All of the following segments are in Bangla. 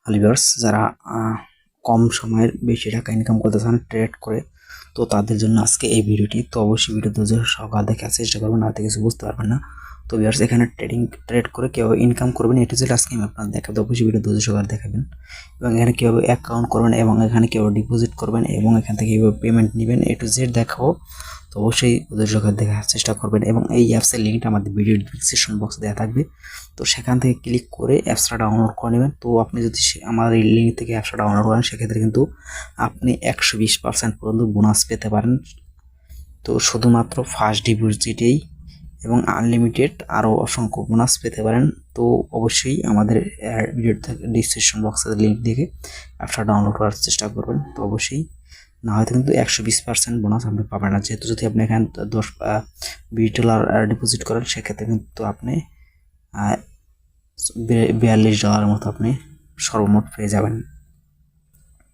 হ্যালো ভিউয়ার্স, যারা কম সময়ের বেশি টাকা ইনকাম করতে চান ট্রেড করে, তো তাদের জন্য আজকে এই ভিডিওটি। তো অবশ্যই ভিডিও ধৈর্য সহকারে দেখার চেষ্টা করবেন, না কিছু বুঝতে পারবেন না। তো ভিউয়ার্স, এখানে ট্রেড করে কীভাবে ইনকাম করবেন এটু জেড আজকে আমি আপনাদের দেখাবো। অবশ্যই ভিডিও ধৈর্য সহকারে দেখাবেন এবং এখানে কীভাবে অ্যাকাউন্ট করবেন এবং এখানে কীভাবে ডিপোজিট করবেন এবং এখান থেকে কীভাবে পেমেন্ট নেবেন এটু জেড দেখাবো। তো অবশ্যই ধৈর্য সহকারে দেখার চেষ্টা করবেন এবং এই অ্যাপসের লিঙ্কটা আমাদের ভিডিও ডিসক্রিপশন বক্সে দেওয়া থাকবে। তো সেখান থেকে ক্লিক করে অ্যাপসটা ডাউনলোড করে নেবেন। তো আপনি যদি আমার এই লিঙ্ক থেকে অ্যাপসটা ডাউনলোড করেন সেক্ষেত্রে কিন্তু আপনি 120% পর্যন্ত বোনাস পেতে পারেন। তো শুধুমাত্র ফার্স্ট ডিপোজিটেই এবং আনলিমিটেড আরও অসংখ্য বোনাস পেতে পারেন। তো অবশ্যই আমাদের ভিডিও ডিসক্রিপশন বক্সের লিঙ্ক দেখে অ্যাপসটা ডাউনলোড করার চেষ্টা করবেন। তো অবশ্যই না হয়তো কিন্তু 120% বোনাস আপনি পাবেন না, যেহেতু যদি আপনি এখানে $20 ডিপোজিট করেন সেক্ষেত্রে কিন্তু আপনি $42 মতো আপনি সর্বমোট পেয়ে যাবেন।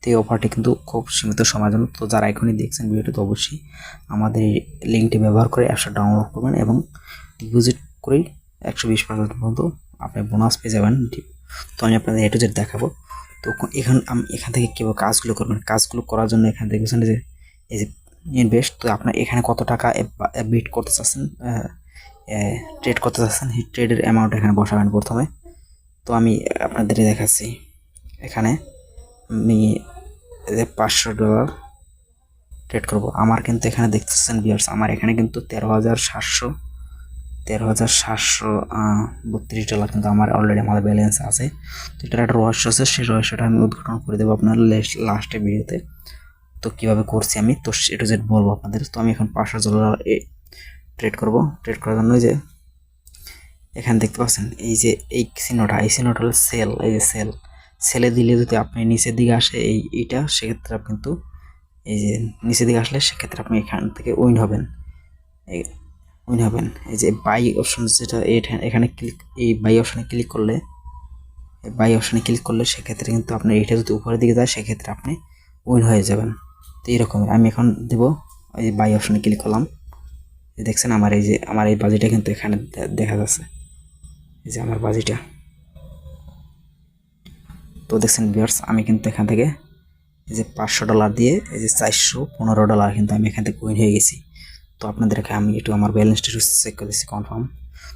তো এই অফারটি কিন্তু খুব সীমিত সময়ের জন্য। তো যারা এখনই দেখছেন ভিডিওটি, তো অবশ্যই আমাদের এই লিঙ্কটি ব্যবহার করে অ্যাপসটা ডাউনলোড করবেন এবং ডিপোজিট করেই 120% পর্যন্ত আপনি বোনাস পেয়ে যাবেন। তো আমি আপনাদের এটু জেড দেখাবো। তো এখান থেকে কীভাবে কাজগুলো করবেন, কাজগুলো করার জন্য এখানে দেখবেন যে এই যে ইনভেস্ট। তো আপনার এখানে কত টাকা বিট করতে চাচ্ছেন, ট্রেড করতে চাচ্ছেন, সেই ট্রেডের অ্যামাউন্ট এখানে বসাবেন প্রথমে। তো আমি আপনাদের দেখাচ্ছি। এখানে আমি $500 ট্রেড করব। আমার কিন্তু এখানে দেখতেছেন ভিউয়ার্স, আমার এখানে কিন্তু $13,732 কিন্তু আমার অলরেডি আমার ব্যালেন্স আছে। তো এটার একটা রহস্য আছে, সেই রহস্যটা আমি উদ্ঘাটন করে দেবো আপনার লাস্টে ভিডিওতে। তো কীভাবে করছি আমি, তো এটা যে বলবো আপনাদের। তো আমি এখন $500 ট্রেড করব। ট্রেড করার জন্য যে এখানে দেখতে পাচ্ছেন এই যে এই চিহ্নটা হলো সেল। এই যে সেলে দিলে যদি আপনি নিচের দিকে আসে এইটা, সেক্ষেত্রে আপনি কিন্তু এই যে নিচের দিকে আসলে সেক্ষেত্রে আপনি এখান থেকে উইন হবেন। এই যে বাই অপশন যেটা এখানে এই বাই অপশনে ক্লিক করলে সেক্ষেত্রে কিন্তু আপনার এইটা যদি উপরের দিকে যায় সেক্ষেত্রে আপনি উইন হয়ে যাবেন। তো এরকমই আমি এখন দেবো। এই যে বাই অপশনে ক্লিক করলাম, দেখছেন আমার এই বাজিটা কিন্তু এখানে দেখা যাচ্ছে। এই যে আমার বাজিটা, তো দেখছেন ভিউয়ার্স, আমি কিন্তু এখান থেকে এই যে $500 দিয়ে এই যে $415 কিন্তু আমি এখান থেকে উইন হয়ে গেছি। তো আপনাদেরকে আমি একটু আমার ব্যালেন্সটা একটু চেক করে দিচ্ছি কনফার্ম।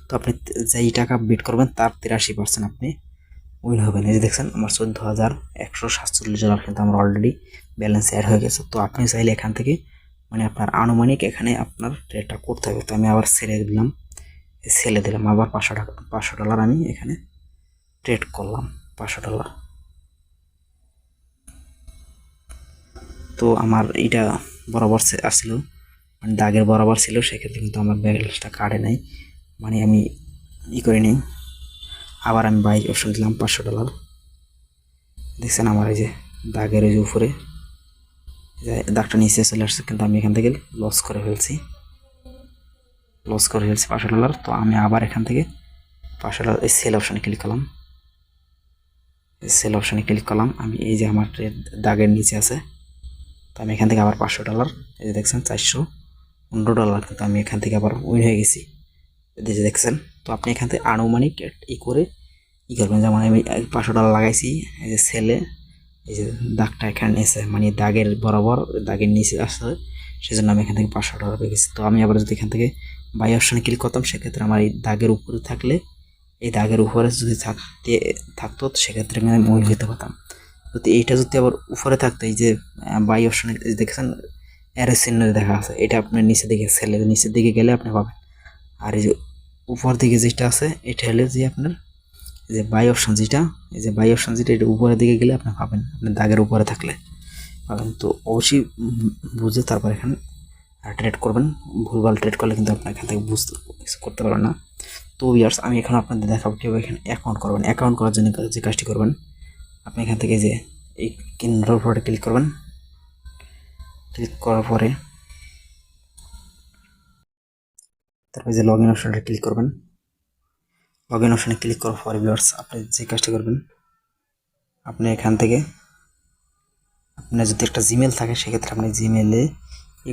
তো আপনি যেই টাকা বিট করবেন তার 83% আপনি উইন হবেন। এই যে দেখছেন আমার $14,147 কিন্তু আমার অলরেডি ব্যালেন্স অ্যাড হয়ে গেছে। তো আপনি চাইলে এখান থেকে মানে আপনার আনুমানিক এখানে আপনার ট্রেডটা করতে হবে। তো আমি আবার সেলে দিলাম আবার $500 আমি এখানে ট্রেড করলাম $500। তো আমার এটা বরাবর আসছিল, মানে দাগের বরাবর ছিল, সেক্ষেত্রে কিন্তু আমার ব্যালেন্সটা কাটে নাই, মানে আমি করে নিই। আবার আমি বাই অপশন দিলাম $500। দেখছেন আমার এই যে দাগের ওই যে উপরে দাগটা নিচে চলে আসছে, কিন্তু আমি এখান থেকে লস করে ফেলছি $500। তো আমি আবার এখান থেকে $500 এই সেল অপশানে ক্লিক করলাম। আমি এই যে আমার দাগের নিচে আছে, তো আমি এখান থেকে আবার $500, এই যে দেখছেন $415 কিন্তু আমি এখান থেকে আবার উইন হয়ে গেছি। এই যে দেখছেন। তো আপনি এখান থেকে আনুমানিক করে করবেন, যেমন আমি $500 লাগাইছি এই যে সেলে, এই যে দাগটা এখানে নিচে, মানে দাগের বরাবর দাগের নিচে আসছে, সেজন্য আমি এখান থেকে $500 পেয়ে গেছি। তো আমি আবার যদি এখান থেকে বাই অপশানে ক্লিক করতাম সেক্ষেত্রে আমার এই দাগের উপরে থাকলে, এই দাগের উপরে যদি থাকতো সেক্ষেত্রে আমি উইন হতে পারতাম। যদি এইটা যদি আবার উপরে থাকতো, এই যে বাই অপশানে দেখছেন অ্যারো চিহ্ন দেখা আছে, এটা আপনার নিচের দিকে সেলের নিচের দিকে গেলে আপনি পাবেন। আর এই যে উপর দিকে যেটা আছে এটা হলে যে আপনার এই যে বাই অপশন যেটা এটা উপরের দিকে গেলে আপনি পাবেন, আপনার দাগের উপরে থাকলে পাবেন। তো অবশ্যই বুঝে তারপর এখানে ট্রেড করবেন। ভুলভাল ট্রেড করলে কিন্তু আপনি এখান থেকে করতে পারবেন না। তো ইয়ার্স, আমি এখন আপনাদের দেখাবো কীভাবে এখানে অ্যাকাউন্ট করবেন। অ্যাকাউন্ট করার জন্য যে কাজটি করবেন, আপনি এখান থেকে যে এই কিনার উপরে ক্লিক করবেন। ক্লিক করার পরে তারপরে যে লগ ইন অপশনটা ক্লিক করবেন। লগ ইন অপশনে ক্লিক করার পরে ভিউয়ার্স, আপনি যে কাজটি করবেন, আপনি এখান থেকে আপনার যদি একটা জিমেল থাকে সেক্ষেত্রে আপনি জিমেলে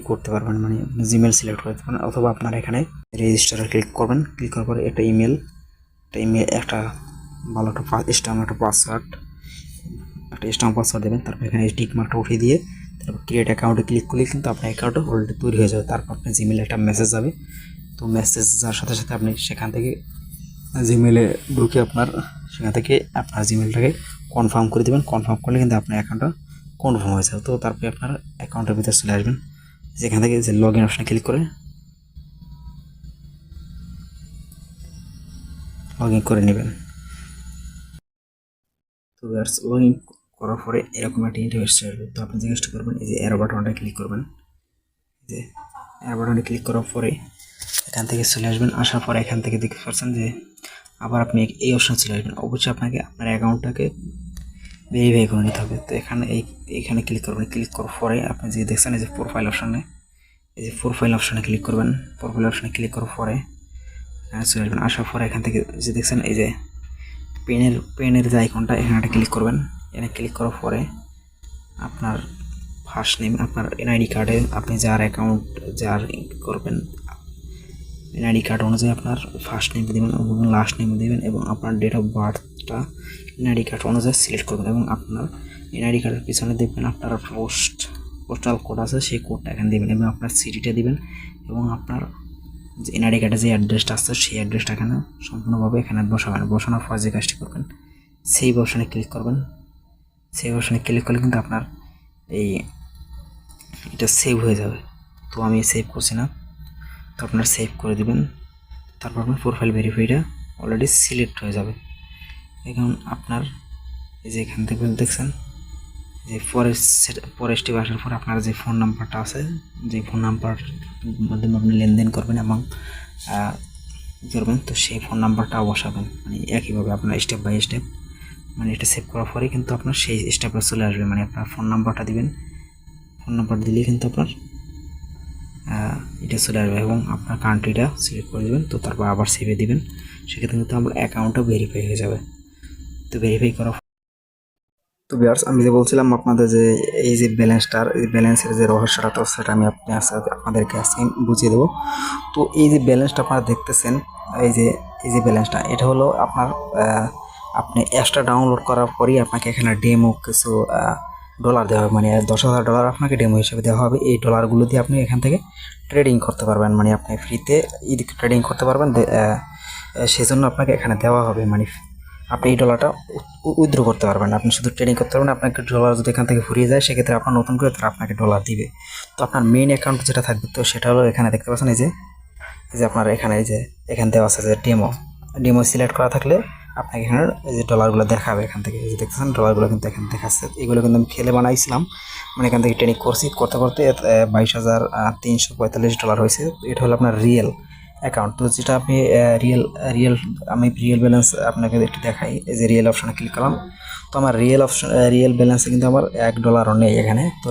করতে পারবেন, মানে আপনি জিমেল সিলেক্ট করতে পারেন, অথবা আপনার এখানে রেজিস্টারে ক্লিক করবেন। ক্লিক করার পরে একটা ইমেল একটা ভালো একটা পাসওয়ার্ড একটা স্ট্রং পাসওয়ার্ড দেবেন, তারপর এখানে টিক মার্কটা উঠিয়ে দিয়ে তারপর ক্রিয়েট অ্যাকাউন্টে ক্লিক করলে কিন্তু আপনার অ্যাকাউন্টটা অলরেডি তৈরি হয়ে যাবে। তারপর আপনার জিমেলে একটা মেসেজ যাবে, তো মেসেজ যাওয়ার সাথে সাথে আপনি সেখান থেকে জিমেলে ঢুকে সেখান থেকে আপনার জিমেলটাকে কনফার্ম করে দেবেন। কনফার্ম করলে কিন্তু আপনার অ্যাকাউন্টটা কনফার্ম হয়ে যাবে। তো তারপরে আপনার অ্যাকাউন্টের ভিতরে চলে আসবেন, যেখান থেকে যে লগ ইন অপশানে ক্লিক করে লগ ইন করে নেবেন। তো লগ ইন করার পরে এরকম একটা ইন্টারফেস আসবে। তো আপনি যে কাজটা করবেন, এই যে অ্যারো বাটনটা ক্লিক করবেন। যে অ্যারো বাটনটা ক্লিক করার পরে এখান থেকে চলে আসবেন। আসার পরে এখান থেকে দেখতে পাচ্ছেন যে আবার আপনি এই অপশানে চলে আসবেন। অবশ্যই আপনাকে আপনার অ্যাকাউন্টটাকে ভেরিফাই করে নিতে হবে। তো এখানে ক্লিক করবেন। ক্লিক করার পরে আপনি যে দেখছেন এই যে প্রোফাইল অপশানে, এই যে প্রোফাইল অপশানে ক্লিক করবেন। প্রোফাইল অপশানে ক্লিক করার পরে চলে আসবেন। আসার পরে এখান থেকে যে দেখছেন এই যে পেনের যে আইকনটা, এখানে একটা ক্লিক করবেন। এখানে ক্লিক করার পরে আপনার ফার্স্ট নেম, আপনার এনআইডি কার্ডে আপনি যার করবেন এনআইডি কার্ড অনুযায়ী আপনার ফার্স্ট নেম দেবেন এবং লাস্ট নেম দেবেন এবং আপনার ডেট অফ বার্থটা এনআইডি কার্ড অনুযায়ী সিলেক্ট করবেন এবং আপনার এনআইডি কার্ডের পিছনে দেখবেন আপনার পোস্টাল কোড আছে, সেই কোডটা এখানে দেবেন এবং আপনার সিটিটা দিবেন এবং আপনার যে এনআইডি কার্ডে যে অ্যাড্রেসটা আছে সেই অ্যাড্রেসটা এখানে সম্পূর্ণভাবে এখানে বসাবেন। বসানোর পর যে কাজটি করবেন, সেই অপশানে ক্লিক করবেন। সেই অপশানে ক্লিক করলে কিন্তু আপনার এটা সেভ হয়ে যাবে। তো আমি সেভ করছি না, তো আপনারা সেভ করে দিবেন। তারপর আপনার প্রোফাইল ভেরিফাইটা অলরেডি সিলেক্ট হয়ে যাবে। এখন আপনার এই যে এখান থেকে দেখছেন যে পরের স্টেপ আসার পর আপনার যে ফোন নাম্বারটা আছে, যে ফোন নাম্বার মাধ্যমে আপনি লেনদেন করবেন এবং করবেন, তো সেই ফোন নাম্বারটাও বসাবেন। মানে একইভাবে আপনার স্টেপ বাই স্টেপ, মানে এটা সেভ করার পরে কিন্তু আপনার সেই স্টেপটা চলে আসবে। মানে আপনার ফোন নাম্বারটা দিবেন, ফোন নাম্বার দিলেই কিন্তু আপনার এটা চলে আসবে এবং আপনার কান্ট্রিটা সিলেক্ট করে দেবেন। তো তারপর আবার সেভে দিবেন, সেক্ষেত্রে কিন্তু আমার অ্যাকাউন্টটা ভেরিফাই হয়ে যাবে। তো ভেরিফাই করা, তো ভিউয়ার্স আমি যে বলছিলাম আপনাদের যে এই যে ব্যালেন্সের যে রহস্যটা, তো সেটা আমি আপনাদেরকে আজকে বুঝিয়ে দেবো। তো এই যে ব্যালেন্সটা আপনারা দেখতেছেন, এই যে ব্যালেন্সটা, এটা হলো আপনার আপনি অ্যাপসটা ডাউনলোড করার পরেই আপনাকে এখানে ডেমো কিছু ডলার দেওয়া হবে, মানে $10,000 আপনাকে ডেমো হিসেবে দেওয়া হবে। এই ডলারগুলো দিয়ে আপনি এখান থেকে ট্রেডিং করতে পারবেন, মানে আপনি ফ্রিতে ট্রেডিং করতে পারবেন। সেজন্য আপনাকে এখানে দেওয়া হবে, মানে আপনি এই ডলারটা উইথড্র করতে পারবেন। আপনি শুধু ট্রেডিং করতে পারবেন। আপনাকে ডলার যদি এখান থেকে ফুরিয়ে যায়, সেক্ষেত্রে আপনার নতুন করে তারা আপনাকে ডলার দিবে। তো আপনার মেইন অ্যাকাউন্ট যেটা থাকবে, তো সেটা হলো এখানে দেখতে পাচ্ছেন এই যে আপনার এখানে এখানে দেওয়া আছে যে ডেমো সিলেক্ট করা থাকলে আপনাকে এখানে এই যে ডলারগুলো দেখাবে। এখান থেকে এই যে দেখতেছেন ডলারগুলো কিন্তু এখানে দেখাচ্ছে। এগুলো কিন্তু আমি খেলে বানাইছিলাম, মানে এখান থেকে ট্রেনিং করতে করতে $22,345 হয়েছে। এটা হলো আপনার রিয়েল অ্যাকাউন্ট। তো যেটা আপনি আমি রিয়েল ব্যালেন্স আপনাকে একটু দেখাই। এই যে রিয়েল অপশানে ক্লিক করলাম, তো আমার রিয়েল ব্যালেন্সে কিন্তু আমার $1 নেই এখানে। তো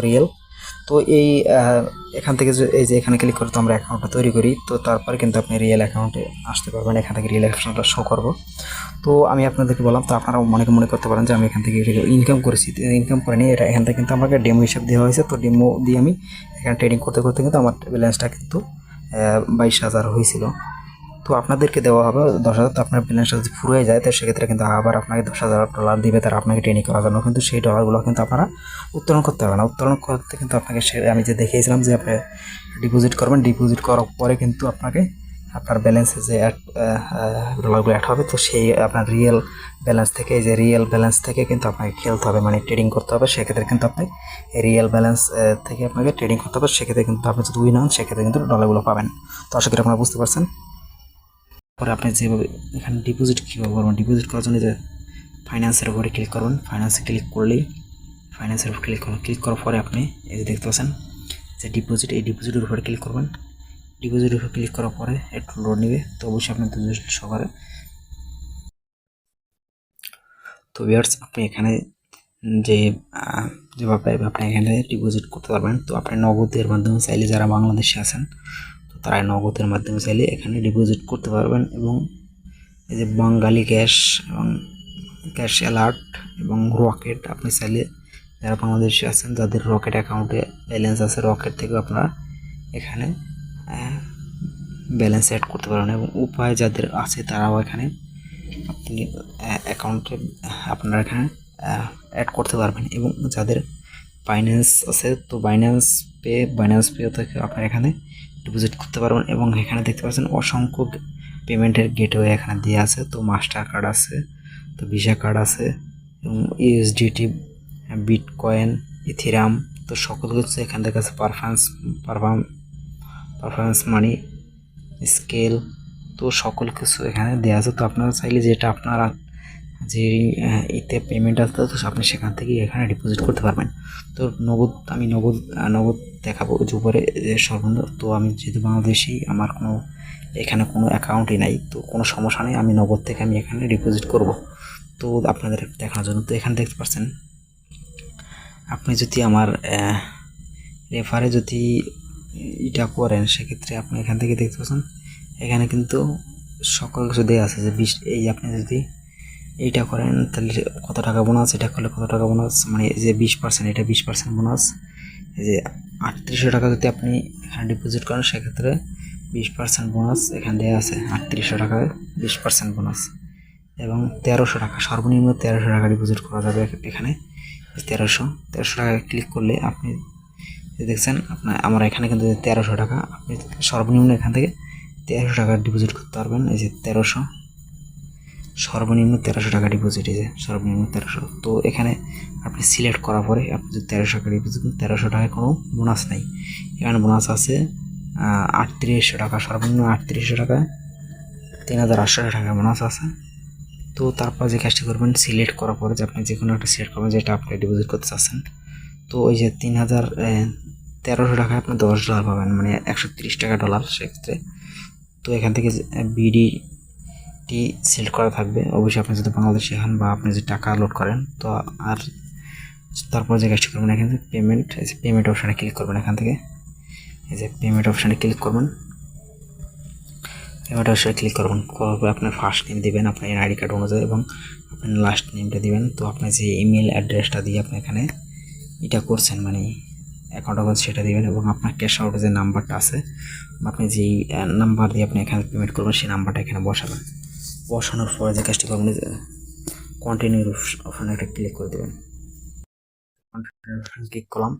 তো এখান থেকে এই যে এখানে ক্লিক করে তো আমরা অ্যাকাউন্টটা তৈরি করি। তো তারপরে কিন্তু আপনি রিয়েল অ্যাকাউন্টে আসতে পারবেন। এখান থেকে রিয়েল অ্যাকাউন্টটা শো করবো। তো আমি আপনাদেরকে বললাম, তো আপনারা মনে করতে পারেন যে আমি এখান থেকে ইনকাম করেছি। ইনকাম করে নিয়ে এখান থেকে কিন্তু আমাকে ডেমো হিসাব দেওয়া হয়েছে। তো ডেমো দিয়ে আমি এখানে ট্রেডিং করতে করতে কিন্তু আমার ব্যালেন্সটা কিন্তু 22,000 হয়েছিল। তো আপনাদেরকে দেওয়া হবে 10,000। তো আপনার ব্যালেন্সটা যদি ফুরিয়ে যায়, তো সেক্ষেত্রে কিন্তু আবার আপনাকে $10,000 দিবে তারা আপনাকে ট্রেনিং করার জন্য। কিন্তু সেই ডলারগুলো কিন্তু আপনারা উত্তোলন করতে হবে না। উত্তোলন করতে কিন্তু আপনাকে আমি যে দেখিয়েছিলাম যে আপনি ডিপোজিট করবেন, ডিপোজিট করার পরে কিন্তু আপনাকে আপনার ব্যালেন্সে যে ডলারগুলো অ্যাড হবে, তো সেই আপনার রিয়েল ব্যালেন্স থেকে কিন্তু আপনাকে খেলতে হবে, মানে ট্রেডিং করতে হবে। সেক্ষেত্রে কিন্তু আপনি রিয়েল ব্যালেন্স থেকে আপনাকে ট্রেডিং করতে হবে। সেক্ষেত্রে কিন্তু আপনি যদি উইন হন, সেক্ষেত্রে কিন্তু ডলারগুলো পাবেন। তো আশা করি আপনারা বুঝতে পারছেন। পরে আপনি যেভাবে এখানে ডিপোজিট কীভাবে করবেন, ডিপোজিট করার জন্য যে ফাইন্যান্সের উপরে ক্লিক করবেন। ফাইন্যান্সে ক্লিক করলেই ফাইন্যান্সের উপর ক্লিক করবেন। ক্লিক করার পরে আপনি এই যে দেখতে পাচ্ছেন যে ডিপোজিট, এই ডিপোজিটের উপরে ক্লিক করবেন। ডিপোজিটের উপর ক্লিক করার পরে একটু লোড নেবে। তো অবশ্যই আপনি ডিপোজিট সহকারে। তো ভিউয়ার্স আপনি এখানে যেভাবে আপনি এখানে ডিপোজিট করতে পারবেন। তো আপনি নগদের মাধ্যমে চাইলে, যারা বাংলাদেশে আছেন তো তারা নগদের মাধ্যমে চাইলে এখানে ডিপোজিট করতে পারবেন। এবং এই যে বাঙালি ক্যাশ এবং ক্যাশ অ্যালার্ট এবং রকেট, আপনি চাইলে যারা বাংলাদেশে আছেন, যাদের রকেট অ্যাকাউন্টে ব্যালেন্স আছে, রকেট থেকেও আপনারা এখানে ব্যালেন্স অ্যাড করতে পারবেন। এবং উপায় যাদের আছে তারাও এখানে আপনি অ্যাকাউন্টে আপনারা এখানে অ্যাড করতে পারবেন। এবং যাদের বাইন্যান্স আছে তো বাইন্যান্স পে থেকে আপনারা এখানে ডিপোজিট করতে পারবেন। এবং এখানে দেখতে পাচ্ছেন অসংখ্য পেমেন্টের গেটওয়ে এখানে দেওয়া আছে। তো মাস্টার কার্ড আছে, তো ভিসা কার্ড আছে, এবং ইউএসডিটি, বিটকয়েন, ইথিরাম, তো সকল কিছু এখান থেকে আছে। পারফরমেন্স মানি, স্কেল, তো সকল কিছু এখানে দেওয়া আছে। তো আপনারা চাইলে যেটা আপনারা যে ইতে পেমেন্ট আছে তো আপনি সেখান থেকে এখানে ডিপোজিট করতে পারবেন। তো আমি নগদ দেখাবো যে উপরে যে সর্বনিম্ন। তো আমি যেহেতু বাংলাদেশি, আমার এখানে কোনো অ্যাকাউন্টই নাই, তো কোনো সমস্যা নেই, আমি নগদ থেকে আমি এখানে ডিপোজিট করব। তো আপনাদের দেখানোর জন্য তো এখানে দেখতে পাচ্ছেন, আপনি যদি আমার রেফারে যদি এটা করেন সেক্ষেত্রে আপনি এখান থেকে দেখতে পাচ্ছেন এখানে কিন্তু সকল কিছু দেওয়া আছে যে এই আপনি যদি এইটা করেন তাহলে কত টাকা বোনাস, এটা করলে কত টাকা বোনাস, মানে এই যে 20%, এটা 20% বোনাস। এই যে 3800 টাকা যদি আপনি এখানে ডিপোজিট করেন সেক্ষেত্রে 20% বোনাস এখানে দেওয়া আছে। 3800 টাকায় 20% বোনাস। এবং 1300 টাকা, সর্বনিম্ন 1300 টাকা ডিপোজিট করা যাবে এখানে। 1300 টাকা ক্লিক করলে আপনি দেখছেন আমার এখানে কিন্তু 1300 টাকা, আপনি সর্বনিম্ন এখান থেকে 1300 টাকা ডিপোজিট করতে পারবেন। এই যে 1300, সর্বনিম্ন 1300 টাকা ডিপোজিট, এই যে সর্বনিম্ন 1300। তো এখানে আপনি সিলেক্ট করার পরে আপনি যদি 1300 টাকা ডিপোজিট করেন, 1300 টাকায় কোনো বোনাস নাই। এখানে বোনাস আছে 3800 টাকা, সর্বনিম্ন 3800 টাকায় 3800 টাকা বোনাস আছে। তো তারপর যে কাজটি করবেন, সিলেক্ট করার পরে যে আপনি যে কোনো একটা সিলেক্ট করবেন যেটা আপনি ডিপোজিট করতে চাচ্ছেন। তো ওই যে 1300 টাকায় আপনি $10 পাবেন, মানে 130 টাকা ডলার সেক্ষেত্রে। তো এখান থেকে বিডিটি সিলেক্ট করা থাকবে। অবশ্যই আপনি যদি বাংলাদেশি হন বা আপনি যদি টাকা লোড করেন তো। আর তারপর যে কাজটি করবেন, এখান থেকে পেমেন্ট অপশানে ক্লিক করবেন। এখান থেকে এই যে পেমেন্ট অপশানে ক্লিক করবেন। পেমেন্ট অপশানে ক্লিক করবেন, করার পরে আপনার ফার্স্ট নেম দিবেন আপনার আইডি কার্ড অনুযায়ী, এবং আপনার লাস্ট নেমটা দিবেন। তো আপনার যে ইমেল অ্যাড্রেসটা দিয়ে আপনি এখানে এটা করছেন, মানে অ্যাকাউন্ট আছে সেটা দিবেন। এবং আপনার ক্যাশ আউটের যে নাম্বারটা আছে, আপনি যেই নাম্বার দিয়ে আপনি এখানে পেমেন্ট করবেন সেই নাম্বারটা এখানে বসাবেন। বসানোর পরে যে কাজটি করবেন, কন্টিনিউ অপশানে একটা ক্লিক করে দেবেন। কন্টিনিউ অপশানে ক্লিক করলাম।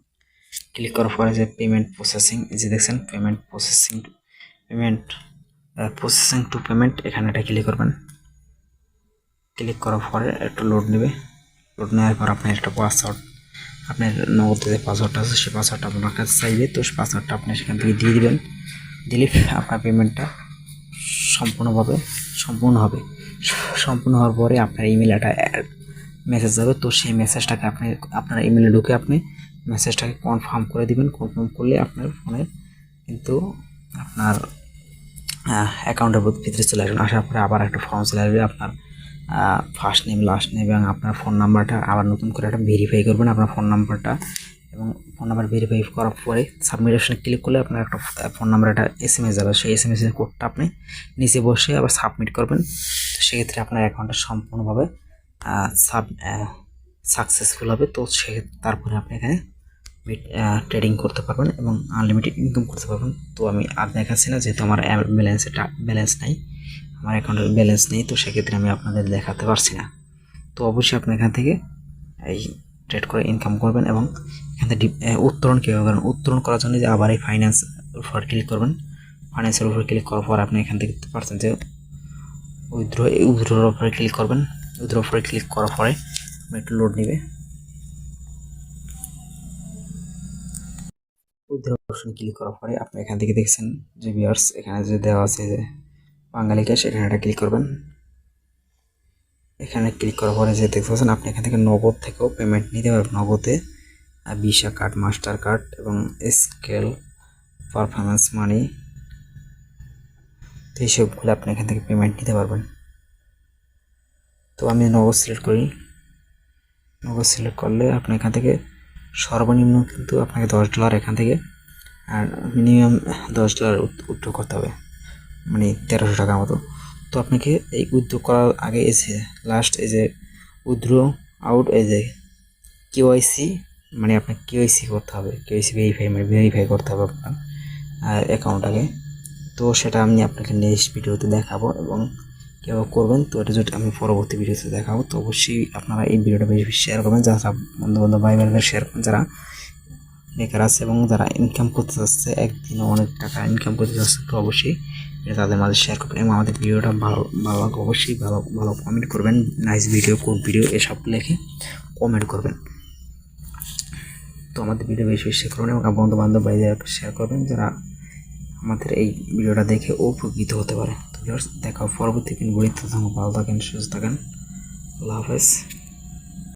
ক্লিক করার পরে যে পেমেন্ট প্রসেসিং, যে দেখছেন পেমেন্ট প্রসেসিং টু পেমেন্ট, এখানে এটা ক্লিক করবেন। ক্লিক করার পরে একটু লোড নেবে। লোড নেওয়ার পর আপনার একটা পাসওয়ার্ড, আপনার নগদ যে পাসওয়ার্ডটা আছে সেই পাসওয়ার্ডটা আপনার কাছে চাইবে। তো সেই পাসওয়ার্ডটা আপনি সেখান থেকে দিয়ে দিবেন। দিলে আপনার পেমেন্টটা সম্পূর্ণ হবে। সম্পূর্ণ হওয়ার পরে আপনার ইমেলে একটা মেসেজ যাবে। তো সেই মেসেজটাকে আপনি আপনার ইমেলে ঢুকে আপনি মেসেজটাকে কনফার্ম করে দিবেন। কনফার্ম করলে আপনার ফোনে কিন্তু আপনার অ্যাকাউন্টের ভিতরে চলে আসবেন। আসার পরে আবার একটা ফর্ম চলে আসবে। আপনার ফার্স্ট নেম, লাস্ট নেম এবং আপনার ফোন নাম্বারটা আবার নতুন করে একটা ভেরিফাই করবেন আপনার ফোন নাম্বারটা। এবং ফোন নাম্বার ভেরিফাই করার পরে সাবমিট অপশনে ক্লিক করলে আপনার একটা ফোন নাম্বার একটা SMS যাবে। সেই SMS এর কোডটা আপনি নিচে বসে আবার সাবমিট করবেন। তো সেক্ষেত্রে আপনার অ্যাকাউন্টটা সম্পূর্ণভাবে সাকসেসফুল হবে। তো তারপরে আপনি এখানে ট্রেডিং করতে পারবেন এবং আনলিমিটেড ইনকাম করতে পারবেন। তো আমি আর দেখাচ্ছি না, যেহেতু আমার ব্যালেন্স নাই, আমার অ্যাকাউন্টের ব্যালেন্স নেই, তো সেক্ষেত্রে আমি আপনাদের দেখাতে পারছি না। তো অবশ্যই আপনি এখান থেকে এই ট্রেড করে ইনকাম করবেন। এবং এখান থেকে উত্তোলন কীভাবে করেন, উত্তোলন করার জন্য যে আবার এই উপর ক্লিক করবেন। ফাইন্যান্সের উপর ক্লিক করার পর আপনি এখান থেকে দেখতে পাচ্ছেন যে উইথড্রোর উপরে ক্লিক করবেন। উইথড্রোর উপরে ক্লিক করার পরে একটু লোড নেবে। উইথড্র অপশনে ক্লিক করার পরে আপনি এখান থেকে দেখছেন যে ভিউয়ার্স এখানে যে দেওয়া আছে যে বাঙালি ক্যাশ, এখানে এটা ক্লিক করবেন। এখানে ক্লিক করার পরে যে দেখতে পাচ্ছেন আপনি এখান থেকে নগদ থেকেও পেমেন্ট নিতে পারবেন। নগদে ভিসা কার্ড, মাস্টার কার্ড এবং স্কেল, পারফরমেন্স মানি, তো এইসবগুলো আপনি এখান থেকে পেমেন্ট নিতে পারবেন। তো আমি নগদ সিলেক্ট করি। নগদ সিলেক্ট করলে আপনি এখান থেকে সর্বনিম্ন কিন্তু আপনাকে $10 এখান থেকে আর মিনিমাম $10 উইথড্র করতে হবে, মানে 1300 টাকার মতো। তো আপনাকে এই উইথড্র করার আগে এসে লাস্ট এই যে উইথড্র আউট, এই যে KYC, মানে আপনাকে KYC করতে হবে। KYC ভেরিফাই করতে হবে আপনার অ্যাকাউন্টটাকে। তো সেটা আমি আপনাকে নেক্সট ভিডিওতে দেখাবো। এবং কীভাবে করবেন, তো এটা যদি আমি পরবর্তী ভিডিওতে দেখাবো। তো অবশ্যই আপনারা এই ভিডিওটা বেশি বেশি শেয়ার করবেন, যারা বন্ধু বান্ধব ভাই বোনেরা শেয়ার করবেন, যারা বেকার আছে এবং যারা ইনকাম করতে চাচ্ছে, একদিনে অনেক টাকা ইনকাম করতে চাচ্ছে, তো অবশ্যই এটা তাদের মাঝে শেয়ার করবেন। এবং আমাদের ভিডিওটা ভালো ভালো লাগে অবশ্যই ভালো ভালো কমেন্ট করবেন, নাইস ভিডিও, গুড ভিডিও এসব লিখে কমেন্ট করবেন। তো আমাদের ভিডিও বেশি বেশি শেয়ার করবেন এবং বন্ধু বান্ধব ভাইদের শেয়ার করবেন, যারা আমাদের এই ভিডিওটা দেখে উপকৃত হতে পারে। তো দেখা পরবর্তী দিন, ভালো থাকেন, সুস্থ থাকেন, আল্লাহ হাফেজ।